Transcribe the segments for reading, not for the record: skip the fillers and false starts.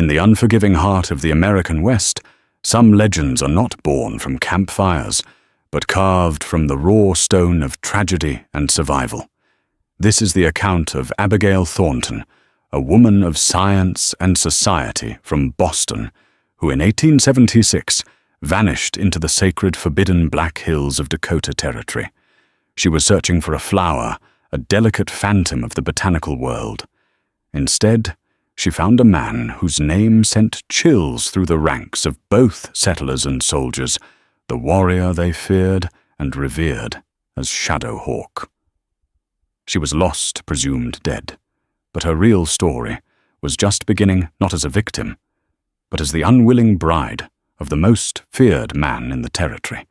In the unforgiving heart of the American West, some legends are not born from campfires, but carved from the raw stone of tragedy and survival. This is the account of Abigail Thornton, a woman of science and society from Boston, who in 1876 vanished into the sacred forbidden Black Hills of Dakota Territory. She was searching for a flower, a delicate phantom of the botanical world. Instead, she found a man whose name sent chills through the ranks of both settlers and soldiers, the warrior they feared and revered as Shadow Hawk. She was lost, presumed dead, but her real story was just beginning not as a victim, but as the unwilling bride of the most feared man in the territory,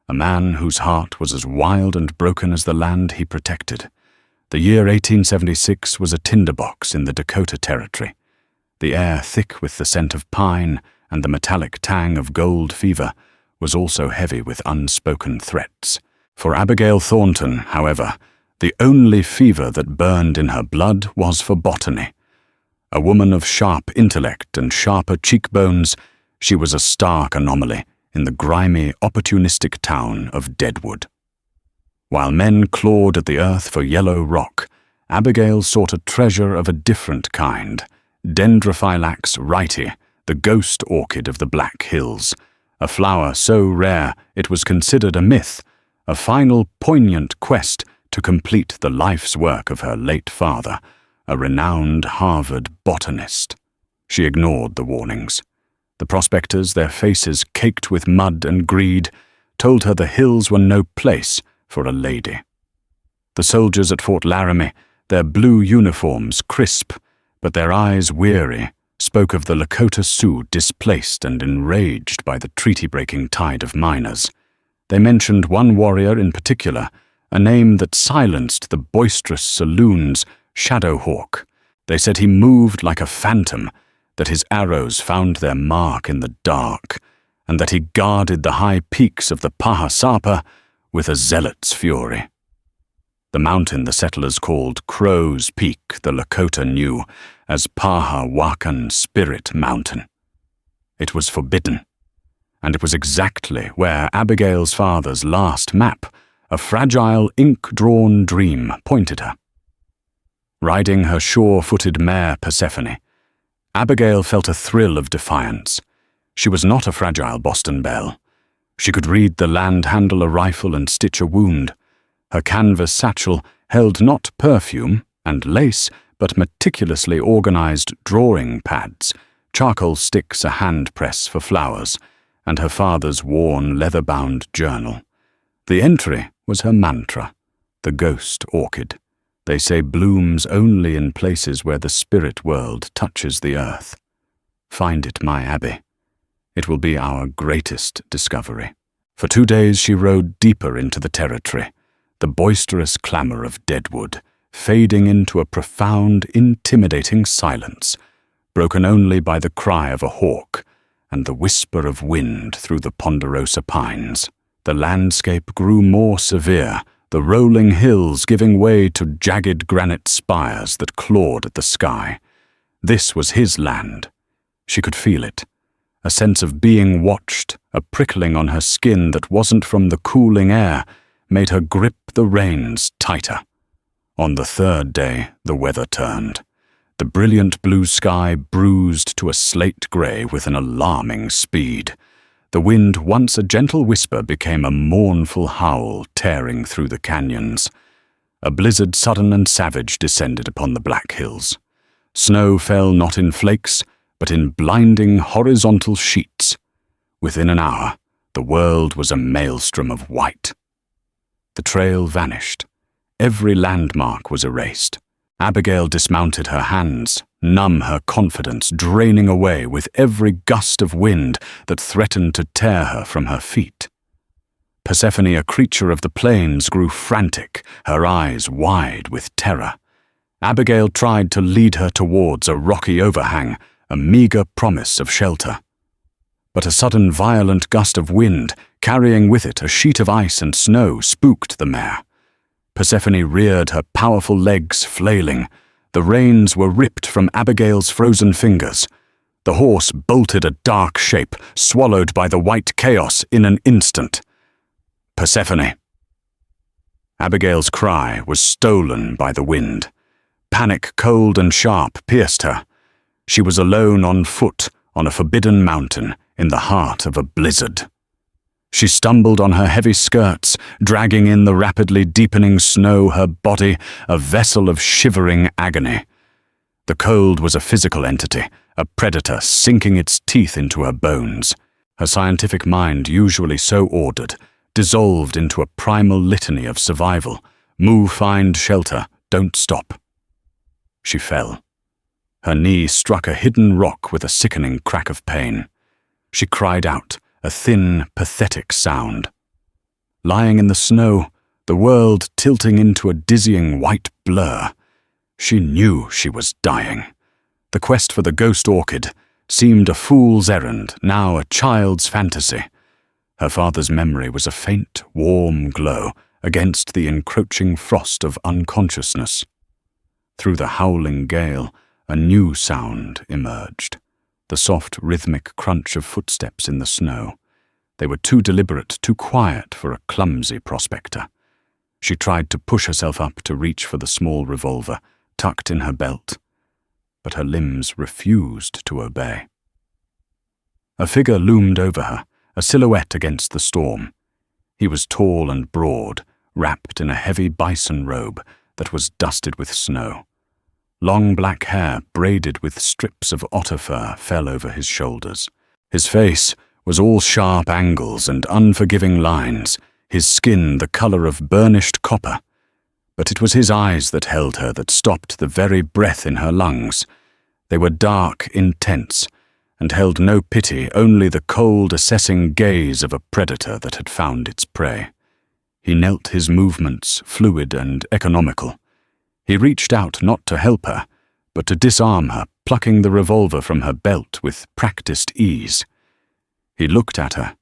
a man whose heart was as wild and broken as the land he protected. The year 1876 was a tinderbox in the Dakota Territory, the air thick with the scent of pine and the metallic tang of gold fever was also heavy with unspoken threats. For Abigail Thornton, however, the only fever that burned in her blood was for botany. A woman of sharp intellect and sharper cheekbones, she was a stark anomaly in the grimy, opportunistic town of Deadwood. While men clawed at the earth for yellow rock, Abigail sought a treasure of a different kind, Dendrophylax wrightii, the ghost orchid of the Black Hills, a flower so rare it was considered a myth, a final poignant quest to complete the life's work of her late father, a renowned Harvard botanist. She ignored the warnings. The prospectors, their faces caked with mud and greed, told her the hills were no place for a lady. The soldiers at Fort Laramie, their blue uniforms crisp, but their eyes weary, spoke of the Lakota Sioux displaced and enraged by the treaty-breaking tide of miners. They mentioned one warrior in particular, a name that silenced the boisterous saloons, Shadow Hawk. They said he moved like a phantom, that his arrows found their mark in the dark, and that he guarded the high peaks of the Pahasapa with a zealot's fury. The mountain the settlers called Crow's Peak the Lakota knew as Pahawakan Spirit Mountain. It was forbidden, and it was exactly where Abigail's father's last map, a fragile ink-drawn dream, pointed her. Riding her sure-footed mare Persephone, Abigail felt a thrill of defiance. She was not a fragile Boston belle. She could read the land, handle a rifle, and stitch a wound. Her canvas satchel held not perfume and lace, but meticulously organized drawing pads, charcoal sticks, a hand press for flowers, and her father's worn leather-bound journal. The entry was her mantra, the ghost orchid. They say blooms only in places where the spirit world touches the earth. Find it, my Abby. It will be our greatest discovery. For 2 days she rode deeper into the territory, the boisterous clamor of Deadwood, fading into a profound, intimidating silence, broken only by the cry of a hawk and the whisper of wind through the ponderosa pines. The landscape grew more severe, the rolling hills giving way to jagged granite spires that clawed at the sky. This was his land. She could feel it. A sense of being watched, a prickling on her skin that wasn't from the cooling air, made her grip the reins tighter. On the 3rd day, the weather turned. The brilliant blue sky bruised to a slate gray with an alarming speed. The wind, once a gentle whisper, became a mournful howl tearing through the canyons. A blizzard sudden and savage descended upon the Black Hills. Snow fell not in flakes, but in blinding horizontal sheets. Within an hour, the world was a maelstrom of white. The trail vanished. Every landmark was erased. Abigail dismounted, her hands, numb her confidence, draining away with every gust of wind that threatened to tear her from her feet. Persephone, a creature of the plains, grew frantic, her eyes wide with terror. Abigail tried to lead her towards a rocky overhang, a meager promise of shelter. But a sudden violent gust of wind, carrying with it a sheet of ice and snow, spooked the mare. Persephone reared, her powerful legs flailing. The reins were ripped from Abigail's frozen fingers. The horse bolted a dark shape, swallowed by the white chaos in an instant. Persephone. Abigail's cry was stolen by the wind. Panic, cold and sharp, pierced her. She was alone on foot on a forbidden mountain in the heart of a blizzard. She stumbled on her heavy skirts, dragging in the rapidly deepening snow, her body a vessel of shivering agony. The cold was a physical entity, a predator sinking its teeth into her bones. Her scientific mind, usually so ordered, dissolved into a primal litany of survival. Move, find shelter, don't stop. She fell. Her knee struck a hidden rock with a sickening crack of pain. She cried out, a thin, pathetic sound. Lying in the snow, the world tilting into a dizzying white blur, she knew she was dying. The quest for the ghost orchid seemed a fool's errand, now a child's fantasy. Her father's memory was a faint, warm glow against the encroaching frost of unconsciousness. Through the howling gale, a new sound emerged, the soft, rhythmic crunch of footsteps in the snow. They were too deliberate, too quiet for a clumsy prospector. She tried to push herself up to reach for the small revolver, tucked in her belt, but her limbs refused to obey. A figure loomed over her, a silhouette against the storm. He was tall and broad, wrapped in a heavy bison robe that was dusted with snow. Long black hair, braided with strips of otter fur, fell over his shoulders. His face was all sharp angles and unforgiving lines, his skin the color of burnished copper. But it was his eyes that held her, that stopped the very breath in her lungs. They were dark, intense, and held no pity, only the cold, assessing gaze of a predator that had found its prey. He knelt, his movements fluid and economical. He reached out not to help her, but to disarm her, plucking the revolver from her belt with practiced ease. He looked at her,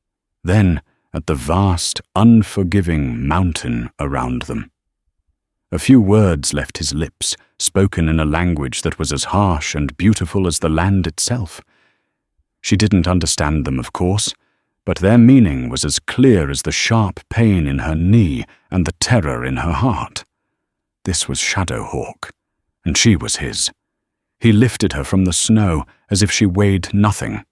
then at the vast, unforgiving mountain around them. A few words left his lips, spoken in a language that was as harsh and beautiful as the land itself. She didn't understand them, of course, but their meaning was as clear as the sharp pain in her knee and the terror in her heart. This was Shadowhawk, and she was his. He lifted her from the snow as if she weighed nothing.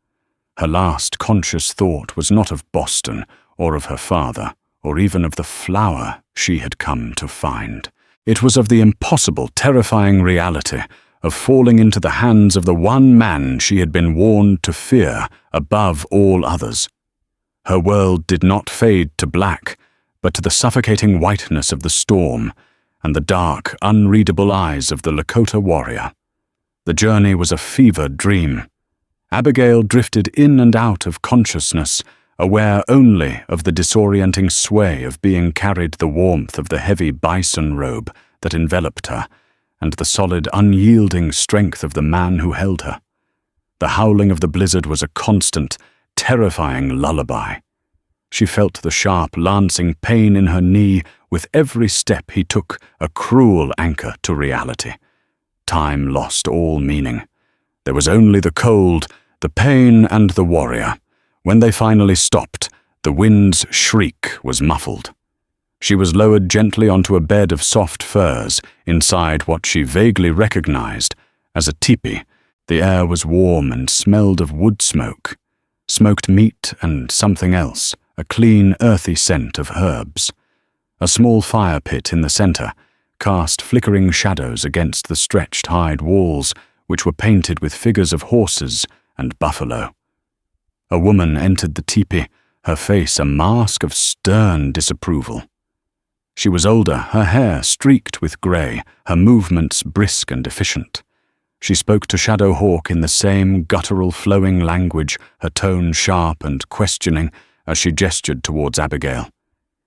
Her last conscious thought was not of Boston or of her father, or even of the flower she had come to find. It was of the impossible, terrifying reality of falling into the hands of the one man she had been warned to fear above all others. Her world did not fade to black, but to the suffocating whiteness of the storm and the dark, unreadable eyes of the Lakota warrior. The journey was a fevered dream. Abigail drifted in and out of consciousness, aware only of the disorienting sway of being carried, the warmth of the heavy bison robe that enveloped her, and the solid, unyielding strength of the man who held her. The howling of the blizzard was a constant, terrifying lullaby. She felt the sharp, lancing pain in her knee, with every step he took a cruel anchor to reality. Time lost all meaning. There was only the cold, the pain, and the warrior. When they finally stopped, the wind's shriek was muffled. She was lowered gently onto a bed of soft furs, inside what she vaguely recognized as a teepee. The air was warm and smelled of wood smoke, smoked meat and something else, a clean, earthy scent of herbs. A small fire pit in the center cast flickering shadows against the stretched hide walls, which were painted with figures of horses and buffalo. A woman entered the teepee, her face a mask of stern disapproval. She was older, her hair streaked with grey, her movements brisk and efficient. She spoke to Shadowhawk in the same guttural flowing language, her tone sharp and questioning as she gestured towards Abigail.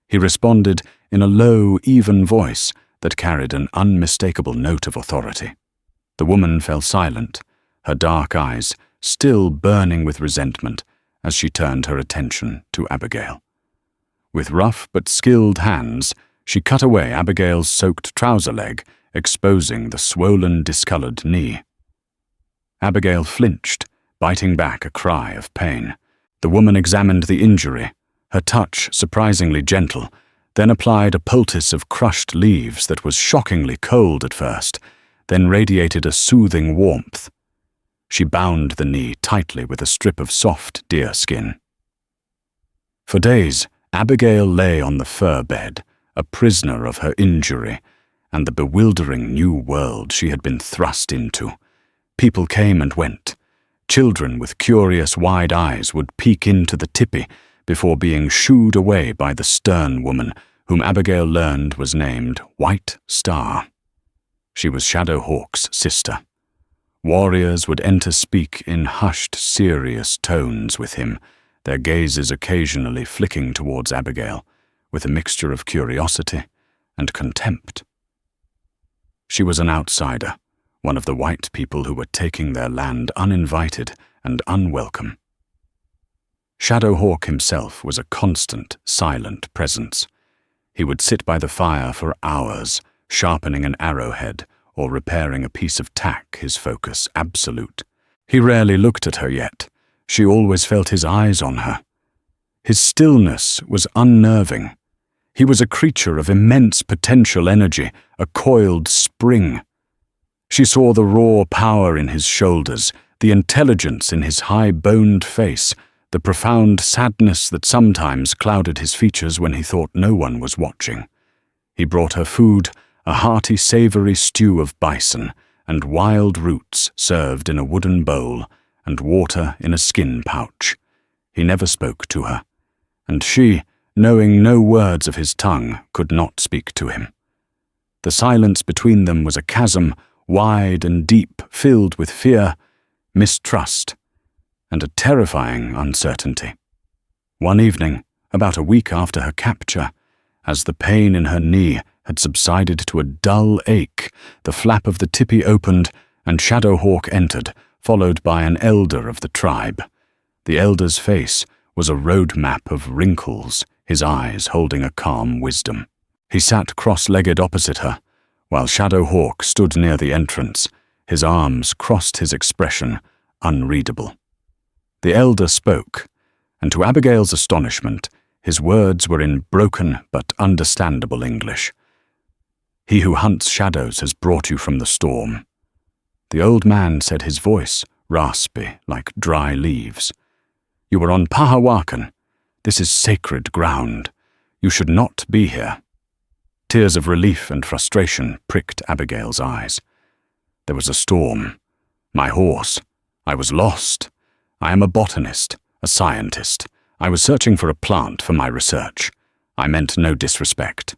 He responded in a low, even voice that carried an unmistakable note of authority. The woman fell silent, her dark eyes still burning with resentment as she turned her attention to Abigail. With rough but skilled hands, she cut away Abigail's soaked trouser leg, exposing the swollen, discolored knee. Abigail flinched, biting back a cry of pain. The woman examined the injury, her touch surprisingly gentle, then applied a poultice of crushed leaves that was shockingly cold at first, then radiated a soothing warmth. She bound the knee tightly with a strip of soft deer skin. For days, Abigail lay on the fur bed, a prisoner of her injury and the bewildering new world she had been thrust into. People came and went. Children with curious wide eyes would peek into the tipi before being shooed away by the stern woman whom Abigail learned was named White Star. She was Shadow Hawk's sister. Warriors would enter speak in hushed, serious tones with him, their gazes occasionally flicking towards Abigail, with a mixture of curiosity and contempt. She was an outsider, one of the white people who were taking their land uninvited and unwelcome. Shadow Hawk himself was a constant, silent presence. He would sit by the fire for hours, sharpening an arrowhead or repairing a piece of tack, his focus absolute. He rarely looked at her yet. She always felt his eyes on her. His stillness was unnerving. He was a creature of immense potential energy, a coiled spring. She saw the raw power in his shoulders, the intelligence in his high-boned face, the profound sadness that sometimes clouded his features when he thought no one was watching. He brought her food, a hearty, savory stew of bison, and wild roots served in a wooden bowl, and water in a skin pouch. He never spoke to her, and she, knowing no words of his tongue, could not speak to him. The silence between them was a chasm, wide and deep, filled with fear, mistrust, and a terrifying uncertainty. One evening, about a week after her capture, as the pain in her knee had subsided to a dull ache, the flap of the tipi opened and Shadow Hawk entered, followed by an elder of the tribe. The elder's face was a road map of wrinkles, his eyes holding a calm wisdom. He sat cross-legged opposite her, while Shadow Hawk stood near the entrance, his arms crossed, his expression unreadable. The elder spoke, and to Abigail's astonishment, his words were in broken but understandable English. "He who hunts shadows has brought you from the storm." The old man said, his voice raspy like dry leaves. "You were on Pahawakan. This is sacred ground. You should not be here." Tears of relief and frustration pricked Abigail's eyes. "There was a storm. My horse. I was lost. I am a botanist, a scientist. I was searching for a plant for my research. I meant no disrespect."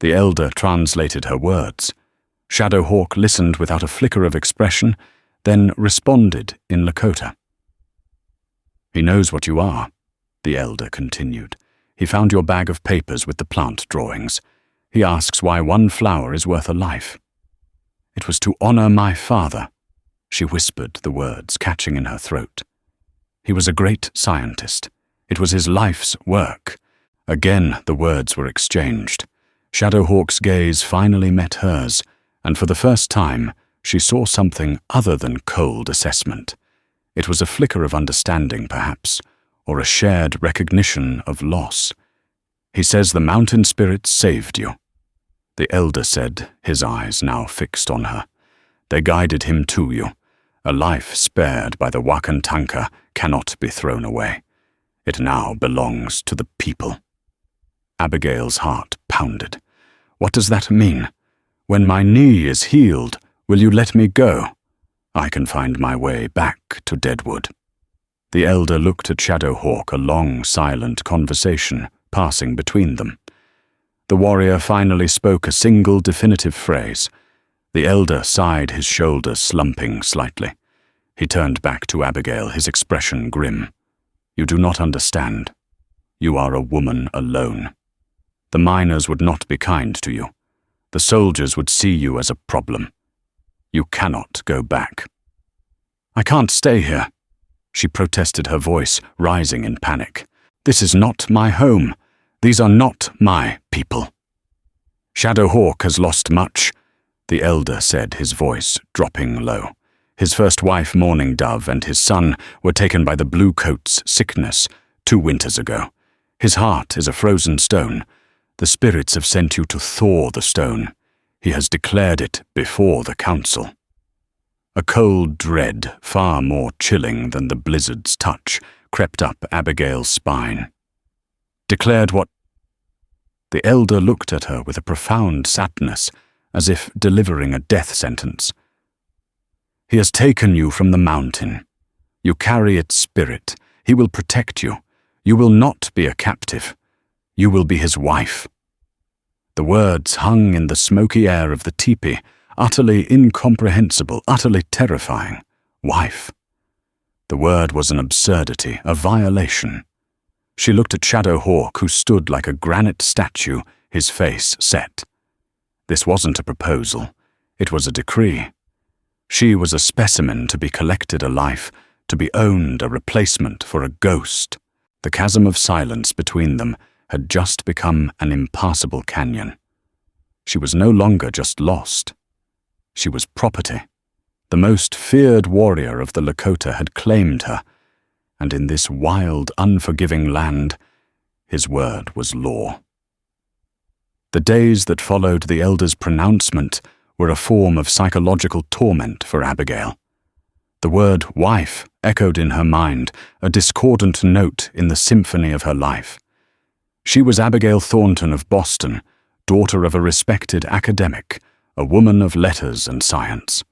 The elder translated her words. Shadow Hawk listened without a flicker of expression, then responded in Lakota. "He knows what you are," the elder continued. "He found your bag of papers with the plant drawings. He asks why one flower is worth a life." "It was to honor my father," she whispered the words catching in her throat. "He was a great scientist. It was his life's work." Again the words were exchanged. Shadow Hawk's gaze finally met hers, and for the first time she saw something other than cold assessment. It was a flicker of understanding, perhaps, or a shared recognition of loss. "He says the mountain spirits saved you," the elder said, his eyes now fixed on her. "They guided him to you. A life spared by the Wakantanka cannot be thrown away. It now belongs to the people." Abigail's heart pounded. "What does that mean? When my knee is healed, will you let me go? I can find my way back to Deadwood." The elder looked at Shadow Hawk, a long, silent conversation passing between them. The warrior finally spoke a single definitive phrase. The elder sighed, his shoulders slumping slightly. He turned back to Abigail, his expression grim. "You do not understand. You are a woman alone. The miners would not be kind to you. The soldiers would see you as a problem. You cannot go back." "I can't stay here," she protested, her voice rising in panic. "This is not my home. These are not my people." "Shadow Hawk has lost much," the elder said, his voice dropping low. His first wife, Mourning Dove, and his son were taken by the Blue Coat's sickness 2 winters ago. His heart is a frozen stone. The spirits have sent you to thaw the stone. He has declared it before the council. A cold dread, far more chilling than the blizzard's touch, crept up Abigail's spine. Declared what? The elder looked at her with a profound sadness, as if delivering a death sentence. He has taken you from the mountain. You carry its spirit. He will protect you. You will not be a captive. You will be his wife. The words hung in the smoky air of the teepee, utterly incomprehensible, utterly terrifying. Wife. The word was an absurdity, a violation. She looked at Shadow Hawk, who stood like a granite statue, his face set. This wasn't a proposal. It was a decree. She was a specimen to be collected a life, to be owned, a replacement for a ghost. The chasm of silence between them had just become an impassable canyon. She was no longer just lost. She was property. The most feared warrior of the Lakota had claimed her, and in this wild, unforgiving land, his word was law. The days that followed the elder's pronouncement were a form of psychological torment for Abigail. The word wife echoed in her mind, a discordant note in the symphony of her life. She was Abigail Thornton of Boston, daughter of a respected academic, a woman of letters and science.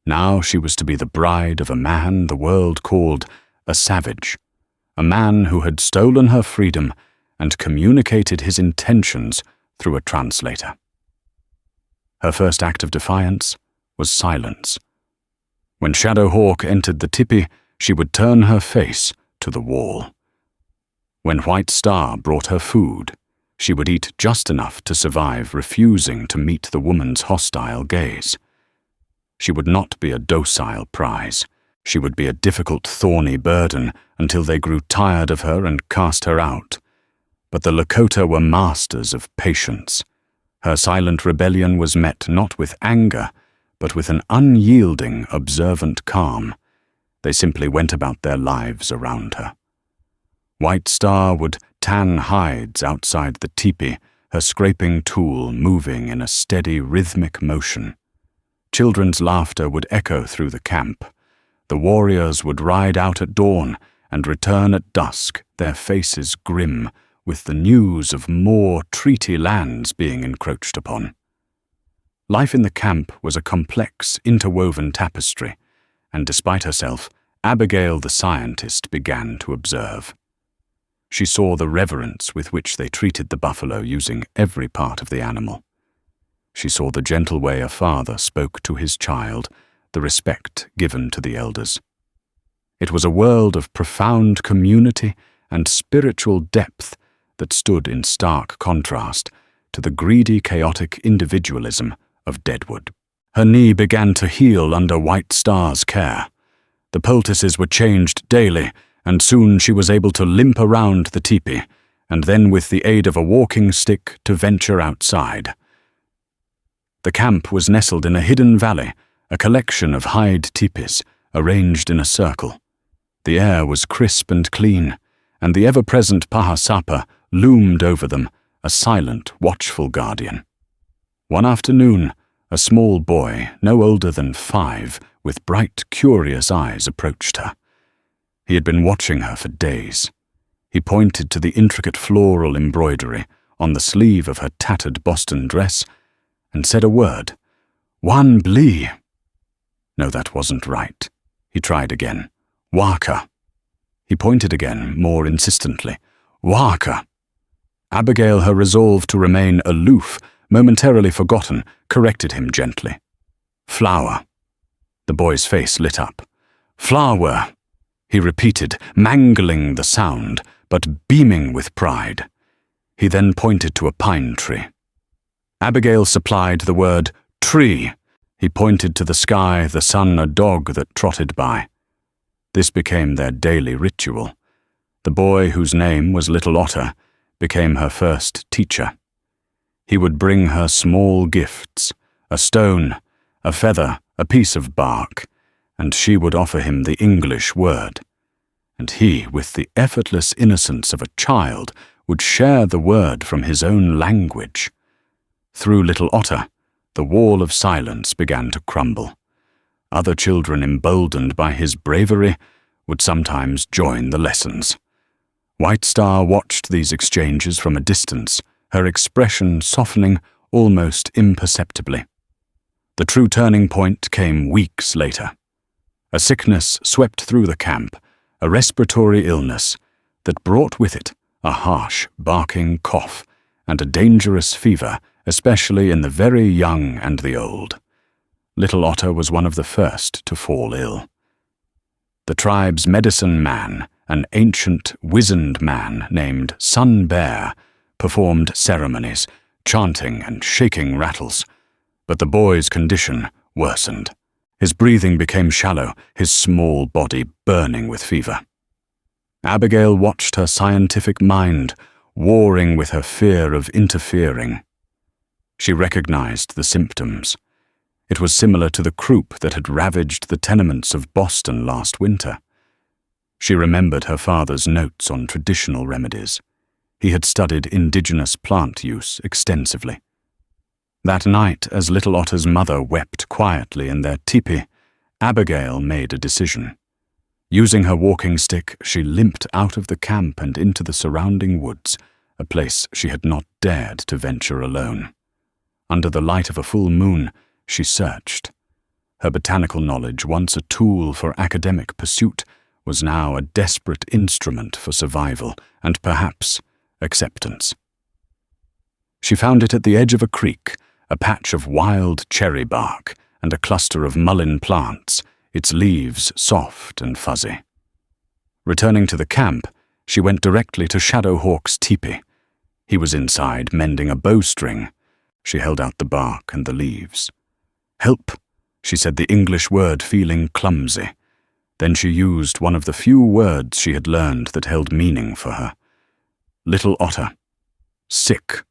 Now she was to be the bride of a man the world called a savage, a man who had stolen her freedom and communicated his intentions through a translator. Her first act of defiance was silence. When Shadow Hawk entered the tipi, she would turn her face to the wall. When White Star brought her food, she would eat just enough to survive, refusing to meet the woman's hostile gaze. She would not be a docile prize. She would be a difficult, thorny burden until they grew tired of her and cast her out. But the Lakota were masters of patience. Her silent rebellion was met not with anger, but with an unyielding, observant calm. They simply went about their lives around her. White Star would tan hides outside the teepee, her scraping tool moving in a steady, rhythmic motion. Children's laughter would echo through the camp. The warriors would ride out at dawn and return at dusk, their faces grim, with the news of more treaty lands being encroached upon. Life in the camp was a complex, interwoven tapestry, and despite herself, Abigail the scientist began to observe. She saw the reverence with which they treated the buffalo, using every part of the animal. She saw the gentle way a father spoke to his child, the respect given to the elders. It was a world of profound community and spiritual depth that stood in stark contrast to the greedy, chaotic individualism of Deadwood. Her knee began to heal under White Star's care. The poultices were changed daily, and soon she was able to limp around the teepee, and then with the aid of a walking stick to venture outside. The camp was nestled in a hidden valley, a collection of hide teepees arranged in a circle. The air was crisp and clean, and the ever-present Pahasapa loomed over them, a silent, watchful guardian. One afternoon, a small boy, no older than 5, with bright, curious eyes, approached her. He had been watching her for days. He pointed to the intricate floral embroidery on the sleeve of her tattered Boston dress and said a word. "Wan Blee." No, that wasn't right. He tried again. "Waka." He pointed again, more insistently. "Waka." Abigail, her resolve to remain aloof, momentarily forgotten, corrected him gently. "Flower." The boy's face lit up. "Flower," he repeated, mangling the sound, but beaming with pride. He then pointed to a pine tree. Abigail supplied the word tree. He pointed to the sky, the sun, a dog that trotted by. This became their daily ritual. The boy, whose name was Little Otter, became her first teacher. He would bring her small gifts, a stone, a feather, a piece of bark, and she would offer him the English word. And he, with the effortless innocence of a child, would share the word from his own language. Through little Otter, the wall of silence began to crumble. Other children, emboldened by his bravery, would sometimes join the lessons. White Star watched these exchanges from a distance, her expression softening almost imperceptibly. The true turning point came weeks later. A sickness swept through the camp, a respiratory illness that brought with it a harsh, barking cough and a dangerous fever, especially in the very young and the old. Little Otter was one of the first to fall ill. The tribe's medicine man, an ancient, wizened man named Sun Bear, performed ceremonies, chanting and shaking rattles, but the boy's condition worsened. His breathing became shallow, his small body burning with fever. Abigail watched her scientific mind warring with her fear of interfering. She recognized the symptoms. It was similar to the croup that had ravaged the tenements of Boston last winter. She remembered her father's notes on traditional remedies. He had studied indigenous plant use extensively. That night, as Little Otter's mother wept quietly in their teepee, Abigail made a decision. Using her walking stick, she limped out of the camp and into the surrounding woods, a place she had not dared to venture alone. Under the light of a full moon, she searched. Her botanical knowledge, once a tool for academic pursuit, was now a desperate instrument for survival and perhaps acceptance. She found it at the edge of a creek, a patch of wild cherry bark and a cluster of mullein plants, its leaves soft and fuzzy. Returning to the camp, she went directly to Shadow Hawk's teepee. He was inside mending a bowstring. She held out the bark and the leaves. "Help," she said the English word, feeling clumsy. Then she used one of the few words she had learned that held meaning for her. "Little Otter. Sick."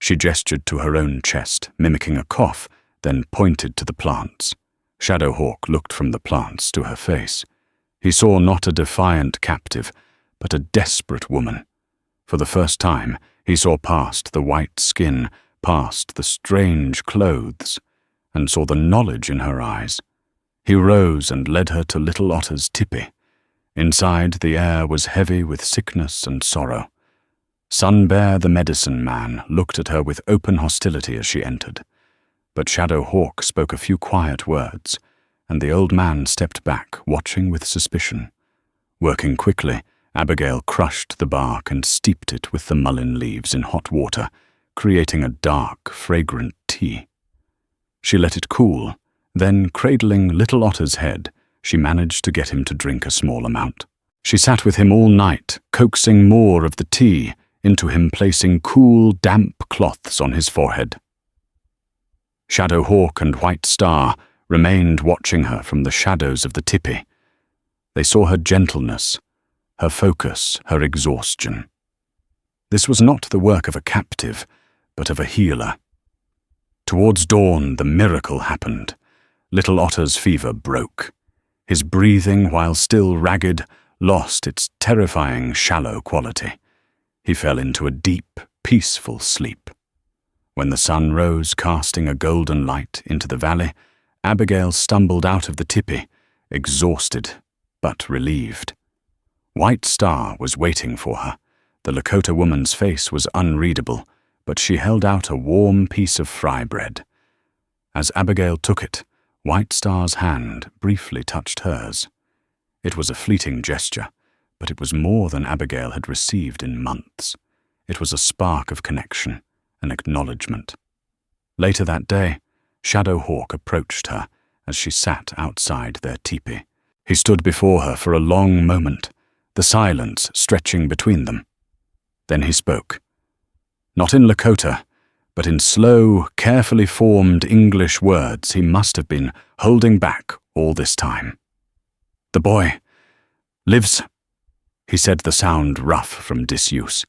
She gestured to her own chest, mimicking a cough, then pointed to the plants. Shadow Hawk looked from the plants to her face. He saw not a defiant captive, but a desperate woman. For the first time, he saw past the white skin, past the strange clothes, and saw the knowledge in her eyes. He rose and led her to Little Otter's teepee. Inside, the air was heavy with sickness and sorrow. Sun Bear the medicine man looked at her with open hostility as she entered. But Shadow Hawk spoke a few quiet words, and the old man stepped back, watching with suspicion. Working quickly, Abigail crushed the bark and steeped it with the mullein leaves in hot water, creating a dark, fragrant tea. She let it cool, then, cradling Little Otter's head, she managed to get him to drink a small amount. She sat with him all night, coaxing more of the tea into him, placing cool, damp cloths on his forehead. Shadow Hawk and White Star remained watching her from the shadows of the teepee. They saw her gentleness, her focus, her exhaustion. This was not the work of a captive, but of a healer. Towards dawn, the miracle happened. Little Otter's fever broke. His breathing, while still ragged, lost its terrifying shallow quality. He fell into a deep, peaceful sleep. When the sun rose, casting a golden light into the valley, Abigail stumbled out of the teepee, exhausted but relieved. White Star was waiting for her. The Lakota woman's face was unreadable, but she held out a warm piece of fry bread. As Abigail took it, White Star's hand briefly touched hers. It was a fleeting gesture, but it was more than Abigail had received in months. It was a spark of connection, an acknowledgement. Later that day, Shadow Hawk approached her as she sat outside their teepee. He stood before her for a long moment, the silence stretching between them. Then he spoke. Not in Lakota, but in slow, carefully formed English words he must have been holding back all this time. "The boy lives," he said, the sound rough from disuse.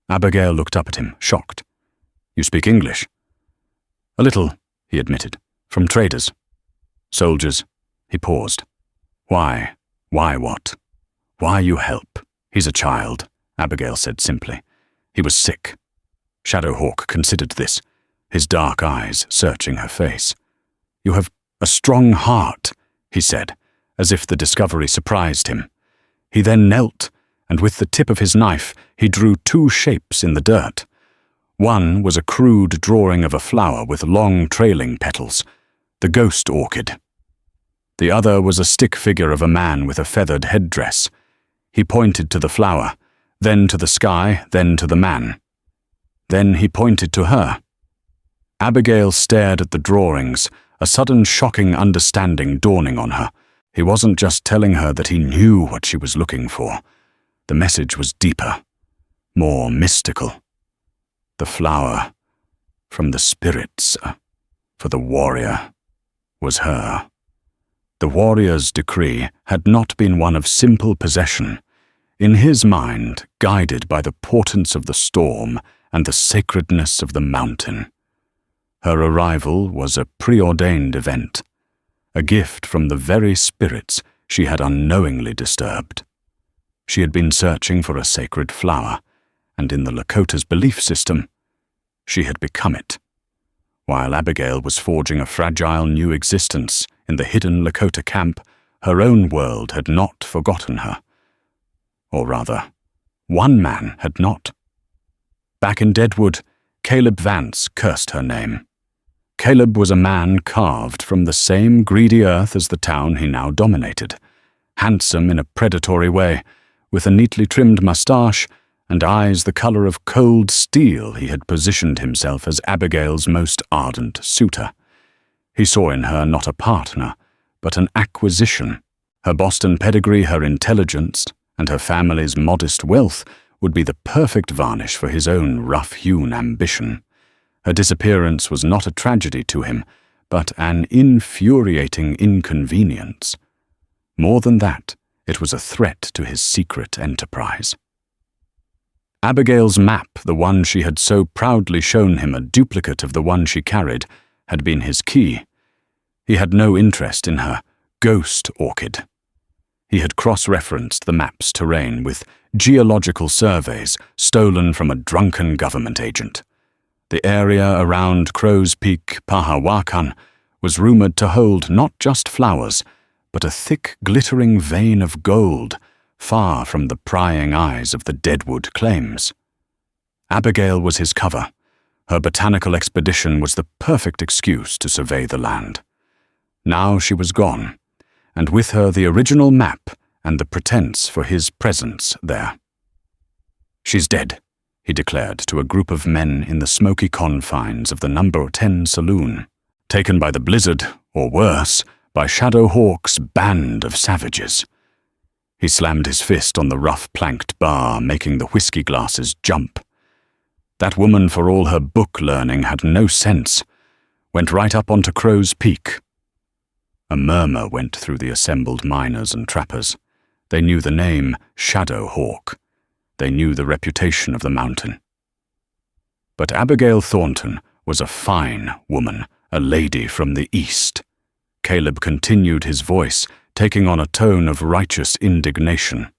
Abigail looked up at him, shocked. "You speak English?" "A little," he admitted. "From traders. Soldiers. He paused. Why? Why what? Why you help? He's a child, Abigail said simply. He was sick. Shadowhawk considered this, his dark eyes searching her face. You have a strong heart, he said, as if the discovery surprised him. He then knelt, and with the tip of his knife he drew two shapes in the dirt. One was a crude drawing of a flower with long trailing petals, the ghost orchid. The other was a stick figure of a man with a feathered headdress. He pointed to the flower, then to the sky, then to the man. Then he pointed to her. Abigail stared at the drawings, a sudden shocking understanding dawning on her. He wasn't just telling her that he knew what she was looking for. The message was deeper, more mystical. The flower, from the spirits, for the warrior, was her. The warrior's decree had not been one of simple possession. In his mind, guided by the portents of the storm and the sacredness of the mountain. Her arrival was a preordained event, a gift from the very spirits she had unknowingly disturbed. She had been searching for a sacred flower, and in the Lakota's belief system, she had become it. While Abigail was forging a fragile new existence in the hidden Lakota camp, her own world had not forgotten her. Or rather, one man had not. Back in Deadwood, Caleb Vance cursed her name. Caleb was a man carved from the same greedy earth as the town he now dominated, handsome in a predatory way, with a neatly trimmed mustache and eyes the color of cold steel. He had positioned himself as Abigail's most ardent suitor. He saw in her not a partner, but an acquisition. Her Boston pedigree, her intelligence, and her family's modest wealth would be the perfect varnish for his own rough-hewn ambition. Her disappearance was not a tragedy to him, but an infuriating inconvenience. More than that, it was a threat to his secret enterprise. Abigail's map, the one she had so proudly shown him a duplicate of the one she carried, had been his key. He had no interest in her ghost orchid. He had cross-referenced the map's terrain with geological surveys stolen from a drunken government agent. The area around Crow's Peak, Pahawakan, was rumored to hold not just flowers, but a thick, glittering vein of gold, far from the prying eyes of the Deadwood claims. Abigail was his cover. Her botanical expedition was the perfect excuse to survey the land. Now she was gone, and with her the original map and the pretense for his presence there. She's dead, he declared to a group of men in the smoky confines of the No. 10 saloon, taken by the blizzard, or worse, by Shadowhawk's band of savages. He slammed his fist on the rough-planked bar, making the whiskey glasses jump. That woman, for all her book learning, had no sense. Went right up onto Crow's Peak. A murmur went through the assembled miners and trappers. They knew the name Shadowhawk. They knew the reputation of the mountain. But Abigail Thornton was a fine woman, a lady from the East. Caleb continued his voice, taking on a tone of righteous indignation.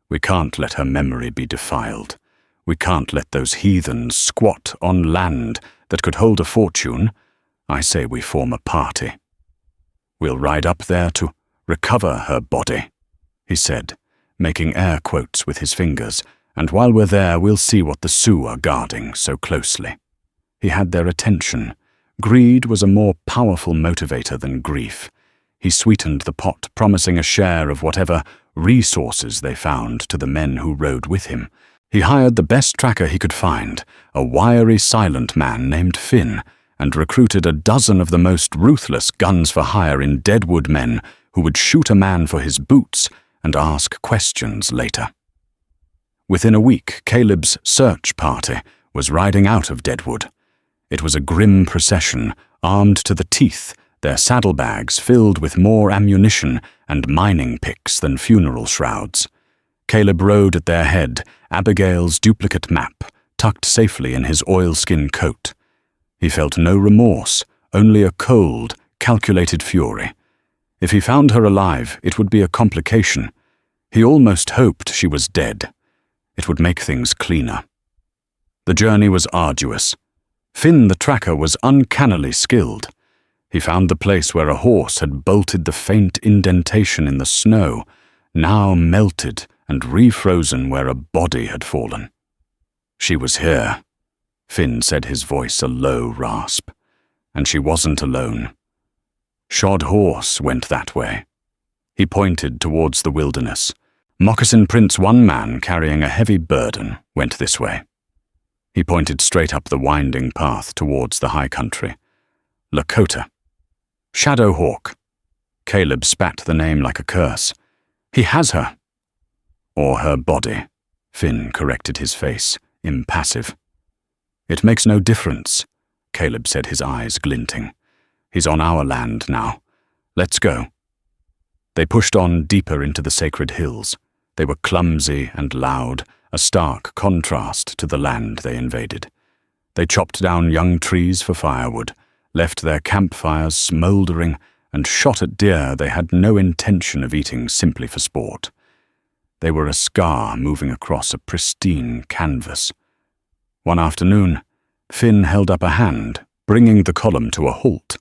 We can't let her memory be defiled. We can't let those heathens squat on land that could hold a fortune. I say we form a party. We'll ride up there to recover her body, he said, making air quotes with his fingers, and while we're there we'll see what the Sioux are guarding so closely. He had their attention. Greed was a more powerful motivator than grief. He sweetened the pot, promising a share of whatever resources they found to the men who rode with him. He hired the best tracker he could find, a wiry, silent man named Finn, and recruited a dozen of the most ruthless guns-for-hire in Deadwood men who would shoot a man for his boots and ask questions later. Within a week, Caleb's search party was riding out of Deadwood. It was a grim procession, armed to the teeth, their saddlebags filled with more ammunition and mining picks than funeral shrouds. Caleb rode at their head, Abigail's duplicate map, tucked safely in his oilskin coat. He felt no remorse, only a cold, calculated fury. If he found her alive, it would be a complication. He almost hoped she was dead. It would make things cleaner. The journey was arduous. Finn the tracker was uncannily skilled. He found the place where a horse had bolted the faint indentation in the snow, now melted and refrozen where a body had fallen. She was here. Finn said, his voice a low rasp. And she wasn't alone. Shod horse went that way. He pointed towards the wilderness. Moccasin prints one man carrying a heavy burden went this way. He pointed straight up the winding path towards the high country. Lakota. Shadow Hawk. Caleb spat the name like a curse. He has her. Or her body. Finn corrected his face, impassive. It makes no difference, Caleb said, his eyes glinting. He's on our land now. Let's go. They pushed on deeper into the sacred hills. They were clumsy and loud, a stark contrast to the land they invaded. They chopped down young trees for firewood, left their campfires smouldering, and shot at deer they had no intention of eating simply for sport. They were a scar moving across a pristine canvas. One afternoon, Finn held up a hand, bringing the column to a halt.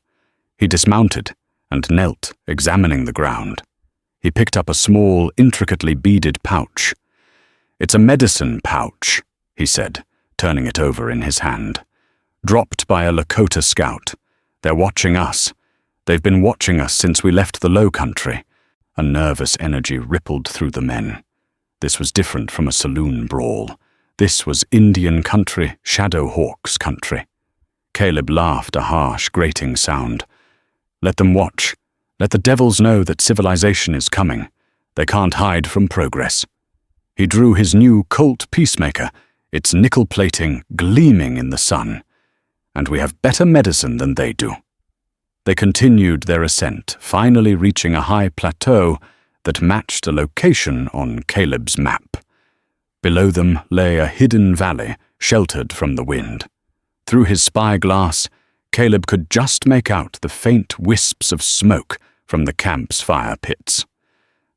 He dismounted and knelt, examining the ground. He picked up a small, intricately beaded pouch. "It's a medicine pouch," he said, turning it over in his hand. "Dropped by a Lakota scout. They're watching us. They've been watching us since we left the low country." A nervous energy rippled through the men. This was different from a saloon brawl. This was Indian country, Shadow Hawk's country. Caleb laughed, a harsh, grating sound. "Let them watch. Let the devils know that civilization is coming. They can't hide from progress." He drew his new Colt Peacemaker, its nickel plating gleaming in the sun. "And we have better medicine than they do." They continued their ascent, finally reaching a high plateau that matched a location on Caleb's map. Below them lay a hidden valley, sheltered from the wind. Through his spyglass, Caleb could just make out the faint wisps of smoke from the camp's fire pits.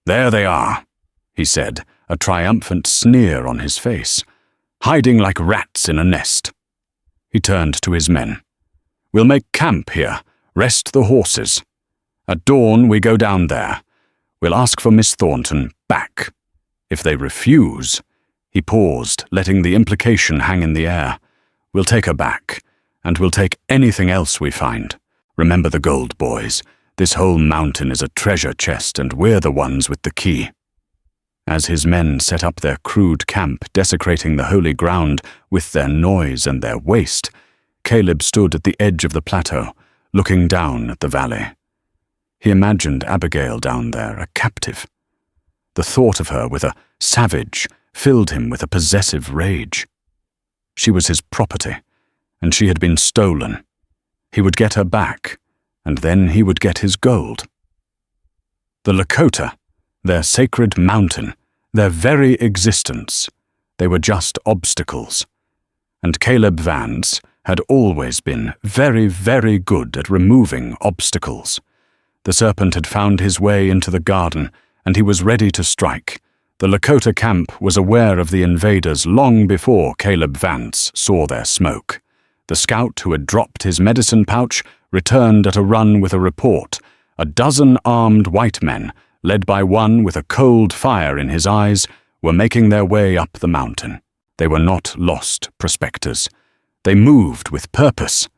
"There they are," he said, a triumphant sneer on his face. "Hiding like rats in a nest." He turned to his men. "We'll make camp here, rest the horses. At dawn we go down there. We'll ask for Miss Thornton back. If they refuse—" He paused, letting the implication hang in the air. "We'll take her back, and we'll take anything else we find. Remember the gold, boys. This whole mountain is a treasure chest, and we're the ones with the key." As his men set up their crude camp, desecrating the holy ground with their noise and their waste, Caleb stood at the edge of the plateau, looking down at the valley. He imagined Abigail down there, a captive. The thought of her with a savage filled him with a possessive rage. She was his property, and she had been stolen. He would get her back, and then he would get his gold. The Lakota, their sacred mountain, their very existence, they were just obstacles. And Caleb Vance had always been very, very good at removing obstacles. The serpent had found his way into the garden, and he was ready to strike. The Lakota camp was aware of the invaders long before Caleb Vance saw their smoke. The scout who had dropped his medicine pouch returned at a run with a report. A dozen armed white men, led by one with a cold fire in his eyes, were making their way up the mountain. They were not lost prospectors. They moved with purpose.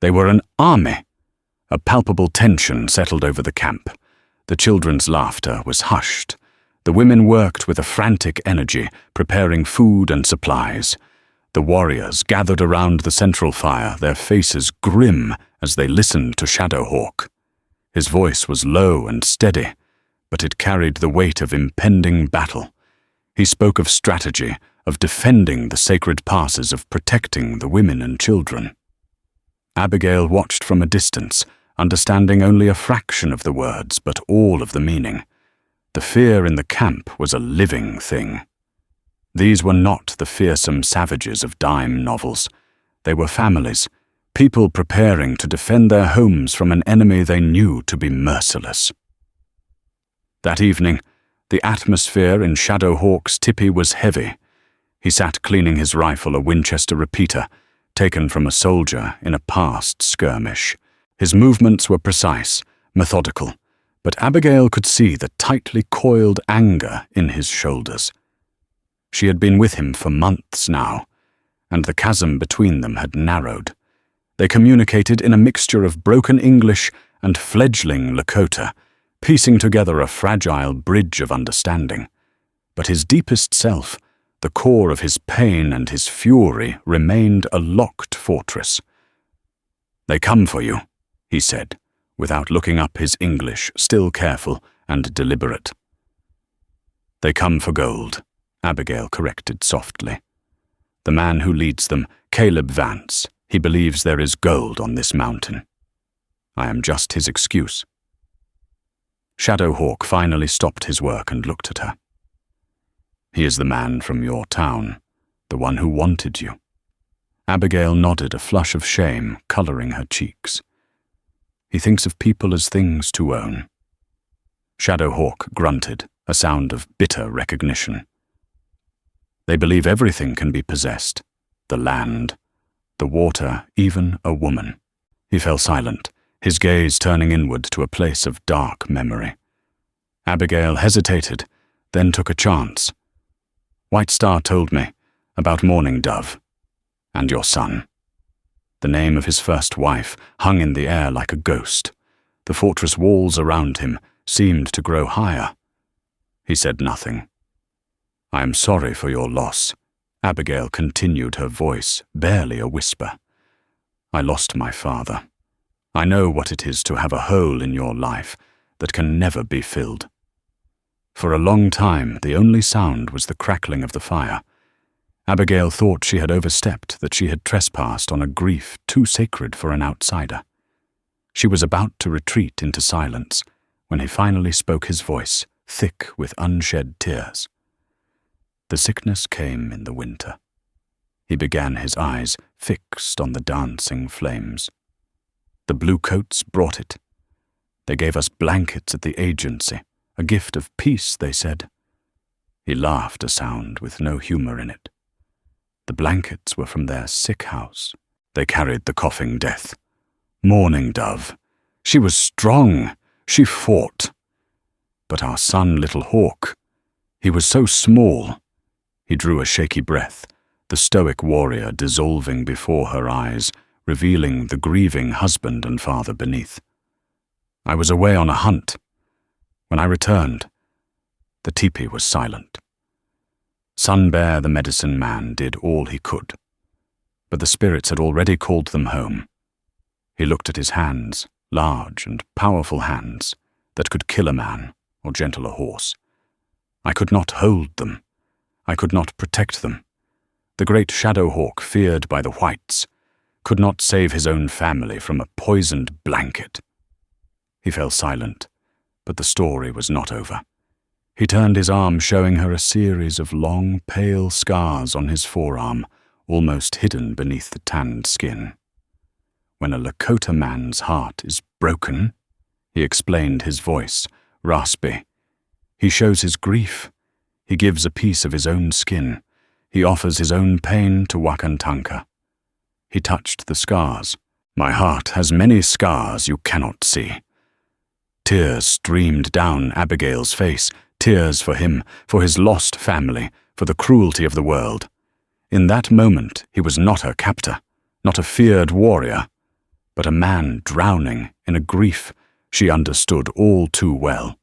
They were an army. A palpable tension settled over the camp. The children's laughter was hushed. The women worked with a frantic energy, preparing food and supplies. The warriors gathered around the central fire, their faces grim as they listened to Shadow Hawk. His voice was low and steady, but it carried the weight of impending battle. He spoke of strategy, of defending the sacred passes, of protecting the women and children. Abigail watched from a distance, understanding only a fraction of the words, but all of the meaning. The fear in the camp was a living thing. These were not the fearsome savages of dime novels. They were families, people preparing to defend their homes from an enemy they knew to be merciless. That evening, the atmosphere in Shadow Hawk's tipi was heavy. He sat cleaning his rifle, a Winchester repeater, taken from a soldier in a past skirmish. His movements were precise, methodical, but Abigail could see the tightly coiled anger in his shoulders. She had been with him for months now, and the chasm between them had narrowed. They communicated in a mixture of broken English and fledgling Lakota, piecing together a fragile bridge of understanding. But his deepest self, the core of his pain and his fury, remained a locked fortress. "They come for you," he said, without looking up, his English still careful and deliberate. "They come for gold," Abigail corrected softly. "The man who leads them, Caleb Vance, he believes there is gold on this mountain. I am just his excuse." Shadow Hawk finally stopped his work and looked at her. "He is the man from your town, the one who wanted you." Abigail nodded, a flush of shame coloring her cheeks. "He thinks of people as things to own." Shadow Hawk grunted, a sound of bitter recognition. "They believe everything can be possessed, the land, the water, even a woman." He fell silent, his gaze turning inward to a place of dark memory. Abigail hesitated, then took a chance. "White Star told me about Morning Dove and your son." The name of his first wife hung in the air like a ghost. The fortress walls around him seemed to grow higher. He said nothing. "I am sorry for your loss," Abigail continued, her voice barely a whisper. "I lost my father. I know what it is to have a hole in your life that can never be filled." For a long time, the only sound was the crackling of the fire. Abigail thought she had overstepped, that she had trespassed on a grief too sacred for an outsider. She was about to retreat into silence when he finally spoke, his voice thick with unshed tears. "The sickness came in the winter." He began, his eyes fixed on the dancing flames. "The bluecoats brought it. They gave us blankets at the agency, a gift of peace, they said." He laughed, a sound with no humor in it. "The blankets were from their sick house. They carried the coughing death. Morning Dove. She was strong. She fought. But our son, Little Hawk, he was so small." He drew a shaky breath, the stoic warrior dissolving before her eyes, revealing the grieving husband and father beneath. "I was away on a hunt. When I returned, the teepee was silent. Sun Bear, the medicine man, did all he could, but the spirits had already called them home." He looked at his hands, large and powerful hands that could kill a man or gentle a horse. "I could not hold them. I could not protect them. The great Shadow Hawk, feared by the whites, could not save his own family from a poisoned blanket." He fell silent, but the story was not over. He turned his arm, showing her a series of long, pale scars on his forearm, almost hidden beneath the tanned skin. "When a Lakota man's heart is broken," he explained, his voice raspy, "he shows his grief. He gives a piece of his own skin. He offers his own pain to Wakantanka." He touched the scars. "My heart has many scars you cannot see." Tears streamed down Abigail's face, tears for him, for his lost family, for the cruelty of the world. In that moment, he was not her captor, not a feared warrior, but a man drowning in a grief she understood all too well.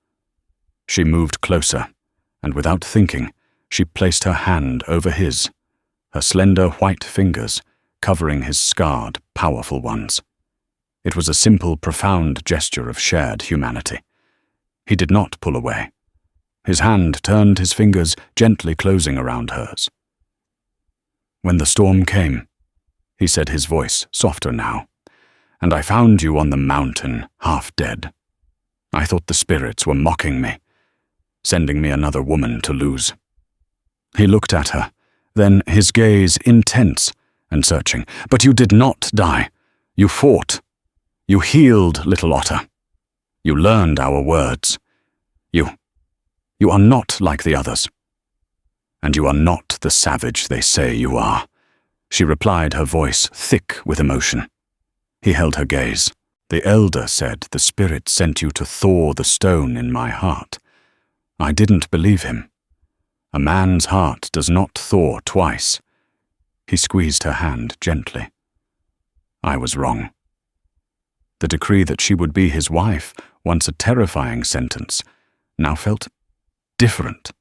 She moved closer, and without thinking, she placed her hand over his, her slender white fingers covering his scarred, powerful ones. It was a simple, profound gesture of shared humanity. He did not pull away. His hand turned, his fingers gently closing around hers. "When the storm came," he said, his voice softer now, "and I found you on the mountain, half dead, I thought the spirits were mocking me, sending me another woman to lose." He looked at her, then his gaze intense and searching. "But you did not die. You fought. You healed, Little Otter. You learned our words. You are not like the others. And you are not the savage they say you are, she replied, her voice thick with emotion. He held her gaze. The elder said the spirit sent you to thaw the stone in my heart. I didn't believe him. A man's heart does not thaw twice. He squeezed her hand gently. I was wrong. The decree that she would be his wife, once a terrifying sentence, now felt different.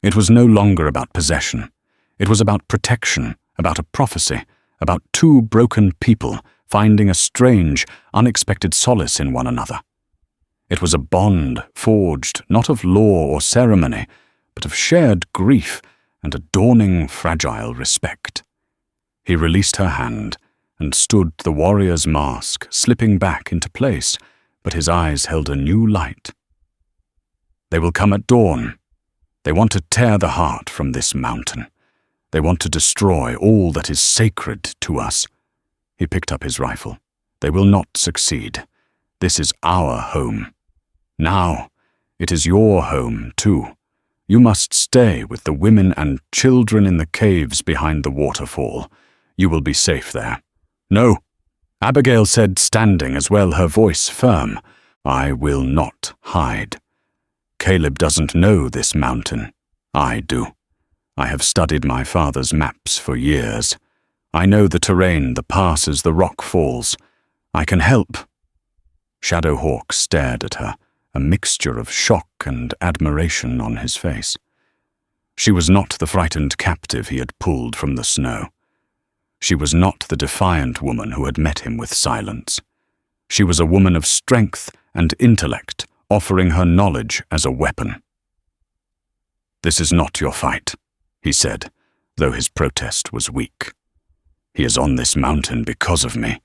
It was no longer about possession. It was about protection, about a prophecy, about two broken people finding a strange, unexpected solace in one another. It was a bond forged not of law or ceremony, but of shared grief and a dawning fragile respect. He released her hand and stood the warrior's mask slipping back into place, but his eyes held a new light. They will come at dawn. They want to tear the heart from this mountain. They want to destroy all that is sacred to us. He picked up his rifle. They will not succeed. This is our home. Now, it is your home, too. You must stay with the women and children in the caves behind the waterfall. You will be safe there. No, Abigail said, standing as well, her voice firm. I will not hide. Caleb doesn't know this mountain. I do. I have studied my father's maps for years. I know the terrain, the passes, the rock falls. I can help. Shadowhawk stared at her, a mixture of shock and admiration on his face. She was not the frightened captive he had pulled from the snow. She was not the defiant woman who had met him with silence. She was a woman of strength and intellect, offering her knowledge as a weapon. This is not your fight, he said, though his protest was weak. He is on this mountain because of me,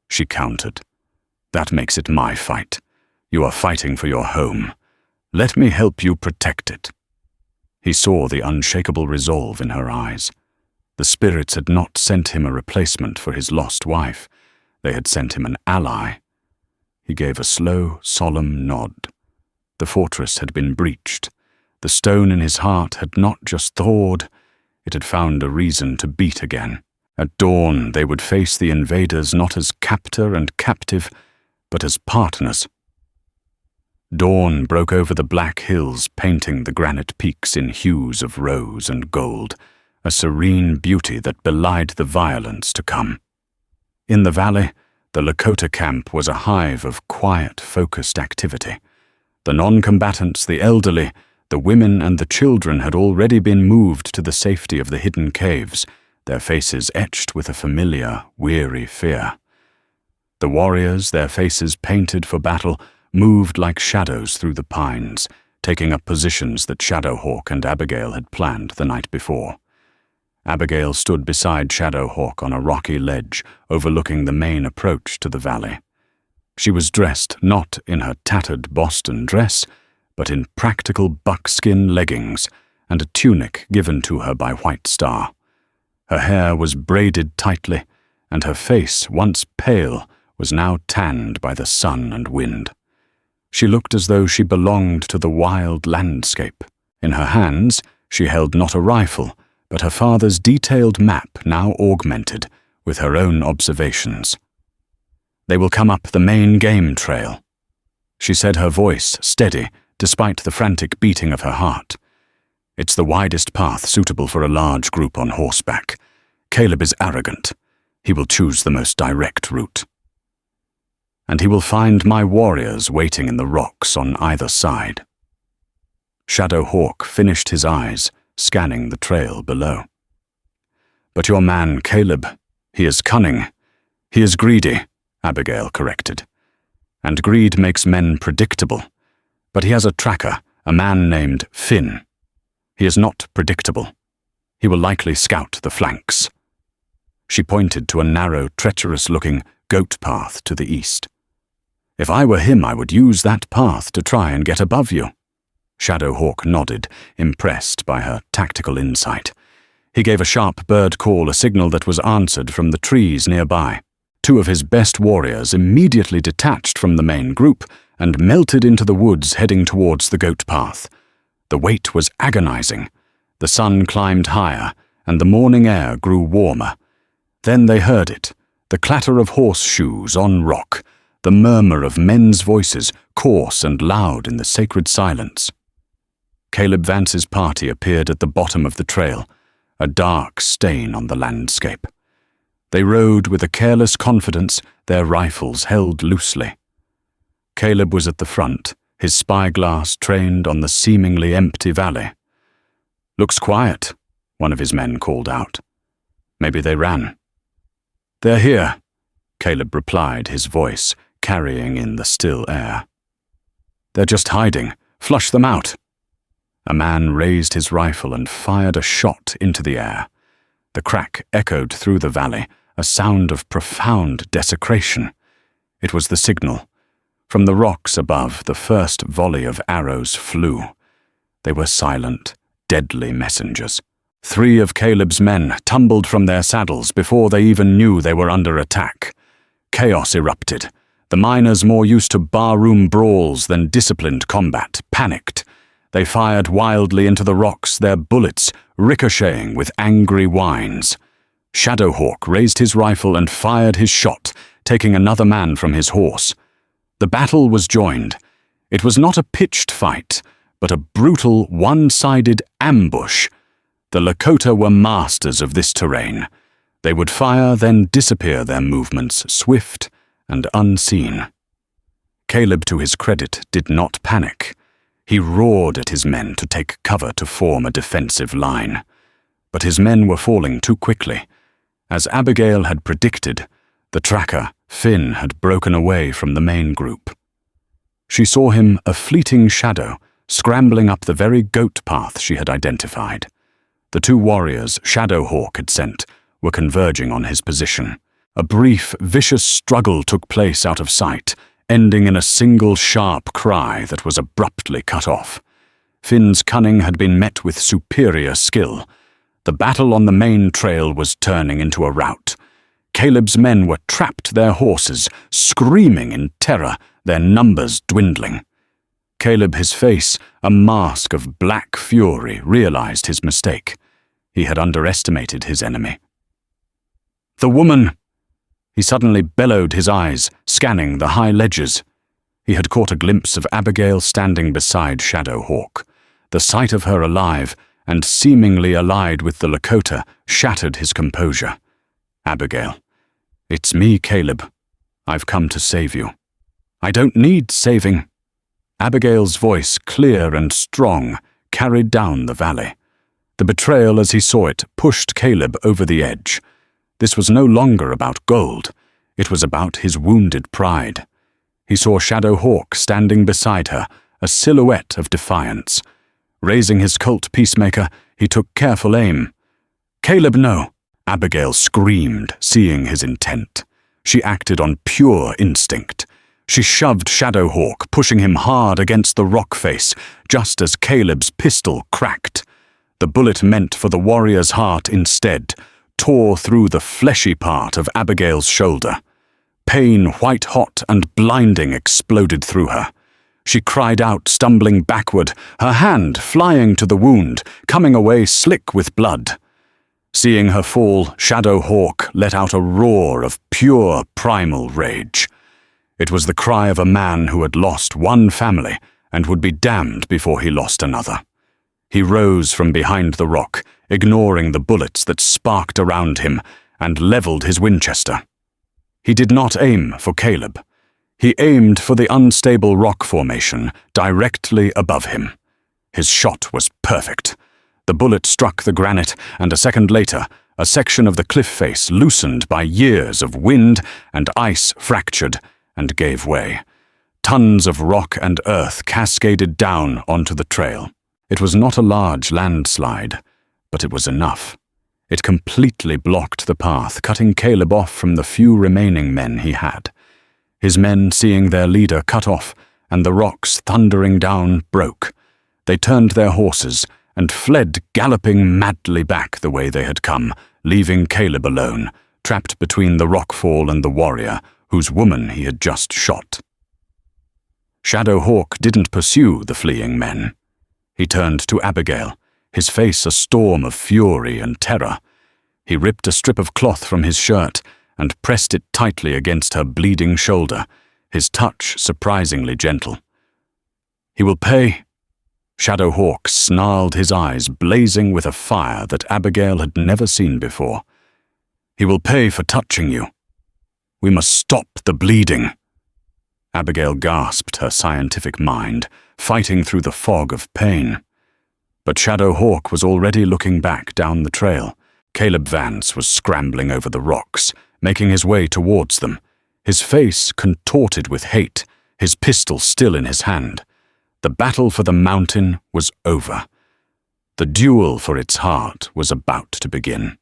she countered. That makes it my fight. You are fighting for your home. Let me help you protect it. He saw the unshakable resolve in her eyes. The spirits had not sent him a replacement for his lost wife. They had sent him an ally. He gave a slow, solemn nod. The fortress had been breached. The stone in his heart had not just thawed, it had found a reason to beat again. At dawn, they would face the invaders not as captor and captive, but as partners. Dawn broke over the black hills, painting the granite peaks in hues of rose and gold, a serene beauty that belied the violence to come. In the valley, the Lakota camp was a hive of quiet, focused activity. The non-combatants, the elderly, the women and the children had already been moved to the safety of the hidden caves, their faces etched with a familiar, weary fear. The warriors, their faces painted for battle, moved like shadows through the pines, taking up positions that Shadowhawk and Abigail had planned the night before. Abigail stood beside Shadowhawk on a rocky ledge overlooking the main approach to the valley. She was dressed not in her tattered Boston dress, but in practical buckskin leggings and a tunic given to her by White Star. Her hair was braided tightly, and her face, once pale, was now tanned by the sun and wind. She looked as though she belonged to the wild landscape. In her hands, she held not a rifle, but her father's detailed map now augmented with her own observations. They will come up the main game trail, she said, her voice steady despite the frantic beating of her heart. It's the widest path suitable for a large group on horseback. Caleb is arrogant. He will choose the most direct route. And he will find my warriors waiting in the rocks on either side. Shadowhawk finished his eyes, scanning the trail below. But your man, Caleb, he is cunning. He is greedy, Abigail corrected. And greed makes men predictable. But he has a tracker, a man named Finn. He is not predictable. He will likely scout the flanks. She pointed to a narrow, treacherous-looking goat path to the east. If I were him, I would use that path to try and get above you. Shadowhawk nodded, impressed by her tactical insight. He gave a sharp bird call, a signal that was answered from the trees nearby. Two of his best warriors immediately detached from the main group and melted into the woods heading towards the goat path. The wait was agonizing. The sun climbed higher, and the morning air grew warmer. Then they heard it, the clatter of horseshoes on rock, the murmur of men's voices, coarse and loud in the sacred silence. Caleb Vance's party appeared at the bottom of the trail, a dark stain on the landscape. They rode with a careless confidence, their rifles held loosely. Caleb was at the front, his spyglass trained on the seemingly empty valley. "Looks quiet," one of his men called out. Maybe they ran. "They're here," Caleb replied, his voice carrying in the still air. "They're just hiding. Flush them out." A man raised his rifle and fired a shot into the air. The crack echoed through the valley, a sound of profound desecration. It was the signal. From the rocks above, the first volley of arrows flew. They were silent, deadly messengers. 3 of Caleb's men tumbled from their saddles before they even knew they were under attack. Chaos erupted. The miners, more used to barroom brawls than disciplined combat, panicked. They fired wildly into the rocks, their bullets ricocheting with angry whines. Shadowhawk raised his rifle and fired his shot, taking another man from his horse. The battle was joined. It was not a pitched fight, but a brutal, one-sided ambush. The Lakota were masters of this terrain. They would fire, then disappear, their movements swift and unseen. Caleb, to his credit, did not panic. He roared at his men to take cover to form a defensive line. But his men were falling too quickly. As Abigail had predicted, the tracker, Finn, had broken away from the main group. She saw him, a fleeting shadow, scrambling up the very goat path she had identified. The 2 warriors Shadowhawk had sent were converging on his position. A brief, vicious struggle took place out of sight, ending in a single sharp cry that was abruptly cut off. Finn's cunning had been met with superior skill. The battle on the main trail was turning into a rout. Caleb's men were trapped their horses, screaming in terror, their numbers dwindling. Caleb, his face a mask of black fury, realized his mistake. He had underestimated his enemy. "The woman!" He suddenly bellowed, his eyes scanning the high ledges. He had caught a glimpse of Abigail standing beside Shadowhawk. The sight of her alive and seemingly allied with the Lakota shattered his composure. "Abigail, it's me, Caleb. I've come to save you." "I don't need saving." Abigail's voice, clear and strong, carried down the valley. The betrayal, as he saw it, pushed Caleb over the edge. This was no longer about gold. It was about his wounded pride. He saw Shadowhawk standing beside her, a silhouette of defiance. Raising his Colt Peacemaker, he took careful aim. "Caleb, no!" Abigail screamed, seeing his intent. She acted on pure instinct. She shoved Shadowhawk, pushing him hard against the rock face, just as Caleb's pistol cracked. The bullet meant for the warrior's heart instead tore through the fleshy part of Abigail's shoulder. Pain, white-hot and blinding, exploded through her. She cried out, stumbling backward, her hand flying to the wound, coming away slick with blood. Seeing her fall, Shadowhawk let out a roar of pure primal rage. It was the cry of a man who had lost one family and would be damned before he lost another. He rose from behind the rock, ignoring the bullets that sparked around him, and leveled his Winchester. He did not aim for Caleb. He aimed for the unstable rock formation directly above him. His shot was perfect. The bullet struck the granite, and a second later, a section of the cliff face loosened by years of wind and ice fractured and gave way. Tons of rock and earth cascaded down onto the trail. It was not a large landslide, but it was enough. It completely blocked the path, cutting Caleb off from the few remaining men he had. His men, seeing their leader cut off and the rocks thundering down, broke. They turned their horses and fled, galloping madly back the way they had come, leaving Caleb alone, trapped between the rockfall and the warrior, whose woman he had just shot. Shadowhawk didn't pursue the fleeing men. He turned to Abigail, his face a storm of fury and terror. He ripped a strip of cloth from his shirt and pressed it tightly against her bleeding shoulder, his touch surprisingly gentle. "He will pay." Shadow Hawk snarled, his eyes blazing with a fire that Abigail had never seen before. "He will pay for touching you. We must stop the bleeding." Abigail gasped, her scientific mind fighting through the fog of pain. But Shadow Hawk was already looking back down the trail. Caleb Vance was scrambling over the rocks, making his way towards them, his face contorted with hate, his pistol still in his hand. The battle for the mountain was over. The duel for its heart was about to begin.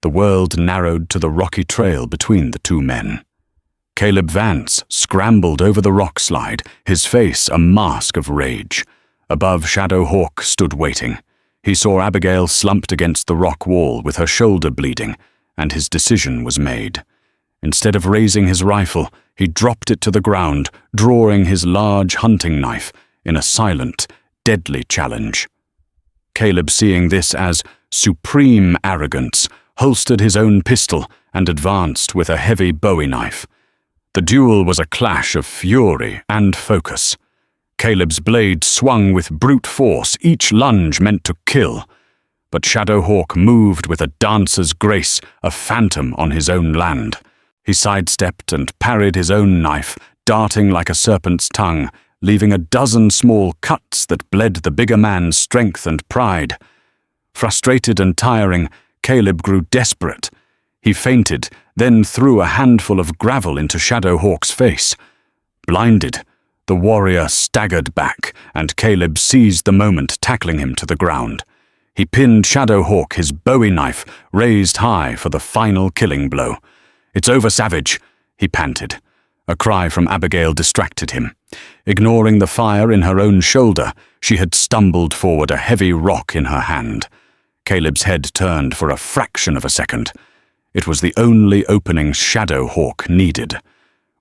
The world narrowed to the rocky trail between the two men. Caleb Vance scrambled over the rock slide, his face a mask of rage. Above, Shadow Hawk stood waiting. He saw Abigail slumped against the rock wall with her shoulder bleeding, and his decision was made. Instead of raising his rifle, he dropped it to the ground, drawing his large hunting knife in a silent, deadly challenge. Caleb, seeing this as supreme arrogance, holstered his own pistol and advanced with a heavy bowie knife. The duel was a clash of fury and focus. Caleb's blade swung with brute force, each lunge meant to kill. But Shadow Hawk moved with a dancer's grace, a phantom on his own land. He sidestepped and parried his own knife, darting like a serpent's tongue, leaving a dozen small cuts that bled the bigger man's strength and pride. Frustrated and tiring, Caleb grew desperate. He feinted, then threw a handful of gravel into Shadow Hawk's face. Blinded, the warrior staggered back, and Caleb seized the moment, tackling him to the ground. He pinned Shadow Hawk, his bowie knife raised high for the final killing blow. "It's over, Savage," he panted. A cry from Abigail distracted him. Ignoring the fire in her own shoulder, she had stumbled forward, a heavy rock in her hand. Caleb's head turned for a fraction of a second. It was the only opening Shadow Hawk needed.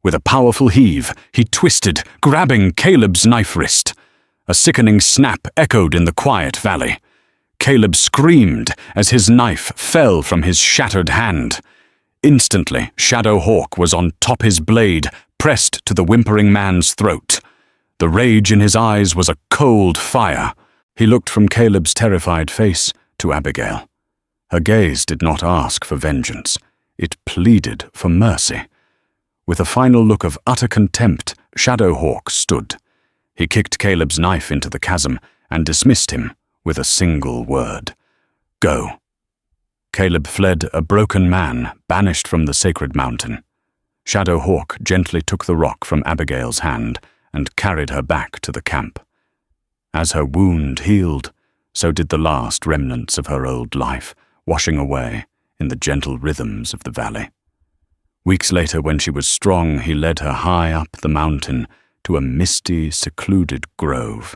With a powerful heave, he twisted, grabbing Caleb's knife wrist. A sickening snap echoed in the quiet valley. Caleb screamed as his knife fell from his shattered hand. Instantly, Shadow Hawk was on top his blade, pressed to the whimpering man's throat. The rage in his eyes was a cold fire. He looked from Caleb's terrified face to Abigail. Her gaze did not ask for vengeance. It pleaded for mercy. With a final look of utter contempt, Shadow Hawk stood. He kicked Caleb's knife into the chasm and dismissed him with a single word: "Go." Caleb fled a broken man, banished from the sacred mountain. Shadow Hawk gently took the rock from Abigail's hand and carried her back to the camp. As her wound healed, so did the last remnants of her old life, washing away in the gentle rhythms of the valley. Weeks later, when she was strong, he led her high up the mountain to a misty, secluded grove.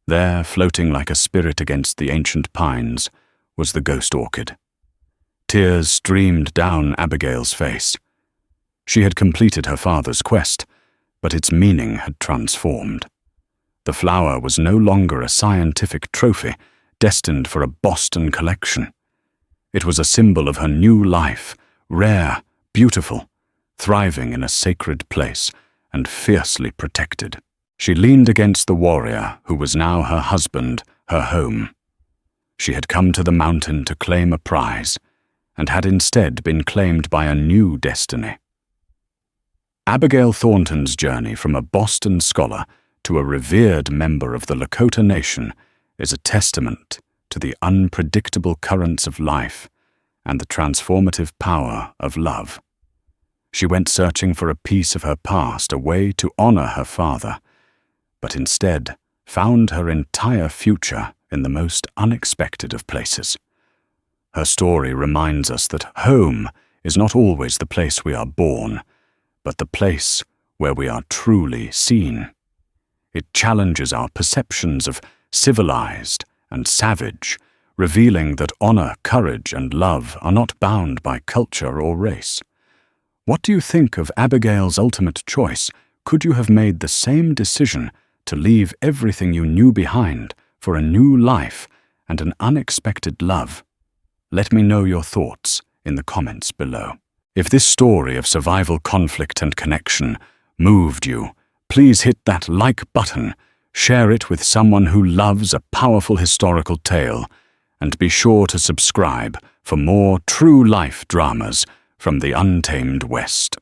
There, floating like a spirit against the ancient pines, was the ghost orchid. Tears streamed down Abigail's face. She had completed her father's quest, but its meaning had transformed. The flower was no longer a scientific trophy destined for a Boston collection. It was a symbol of her new life, rare, beautiful, thriving in a sacred place, and fiercely protected. She leaned against the warrior who was now her husband, her home. She had come to the mountain to claim a prize, and had instead been claimed by a new destiny. Abigail Thornton's journey from a Boston scholar to a revered member of the Lakota Nation is a testament to the unpredictable currents of life and the transformative power of love. She went searching for a piece of her past, a way to honor her father, but instead found her entire future in the most unexpected of places. Her story reminds us that home is not always the place we are born, but the place where we are truly seen. It challenges our perceptions of civilized and savage, revealing that honor, courage, and love are not bound by culture or race. What do you think of Abigail's ultimate choice? Could you have made the same decision to leave everything you knew behind for a new life and an unexpected love? Let me know your thoughts in the comments below. If this story of survival, conflict, and connection moved you, please hit that like button, share it with someone who loves a powerful historical tale, and be sure to subscribe for more true life dramas from the Untamed West.